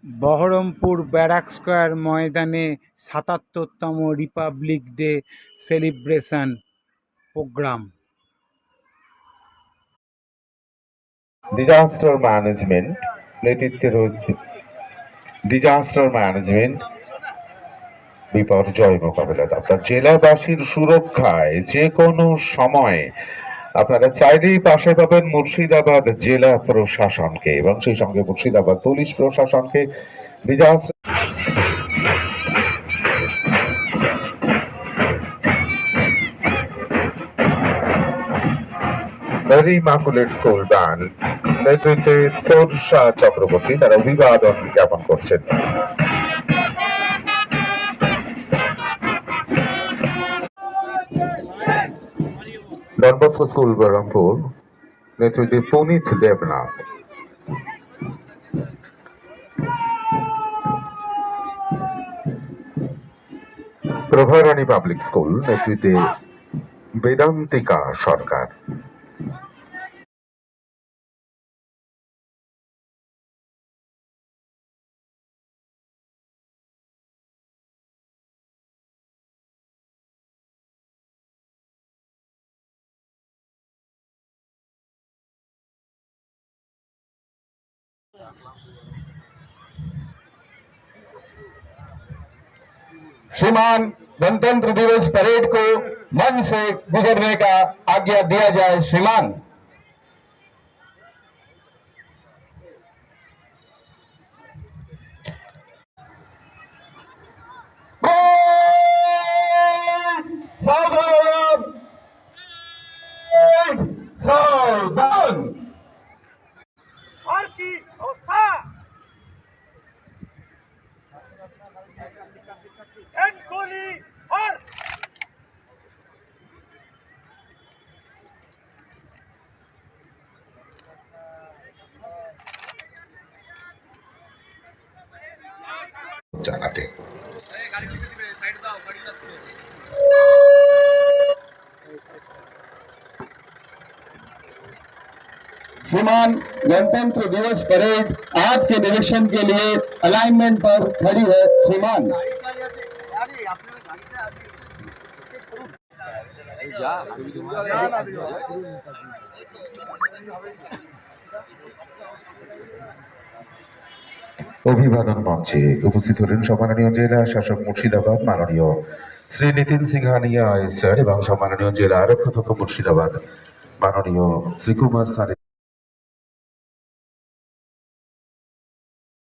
Baharampur barrack square ময়দানে ৭৭তম republic day celebration programme. Disaster management নেতৃত্বে রয়েছে বিপর্যয় মোকাবেলা দপ্তর। জেলাবাসীর সুরক্ষায় যে কোনো সময় আপনারা চাইলেই পাশে পাবেন মুর্শিদাবাদ জেলা প্রশাসনকে এবং সেই সঙ্গে মুর্শিদাবাদ পুলিশ প্রশাসনকে। Disaster Mary Immaculate school band নেতৃত্বে তোরসা চক্রবর্তী তারা অভিবাদন জ্ঞাপন করছেন। ডন বস্কো স্কুল বহরমপুর নেতৃত্বে পুনিত দেবনাথ। প্রভারানী পাবলিক স্কুল নেতৃত্বে বেদান্তিকা সরকার। श्रीमान गणतंत्र दिवस परेड को मंच से गुजरने का आज्ञा दिया जाए। श्रीमान सावधान और की अवस्था गोली और জানাতে श्रीमान गणतंत्र दिवस परेड आपके निरीक्षण के लिए अलाइनमेंट पर खड़ी है। श्रीमान অভিবাদন মঞ্চে উপস্থিত হলেন সম্মাননীয় জেলা শাসক মুর্শিদাবাদ মাননীয় শ্রী নিতিন সিংহানিয়া স্যার এবং সম্মাননীয় জেলা আরক্ষক মুর্শিদাবাদ মাননীয় শ্রী কুমার স্যার।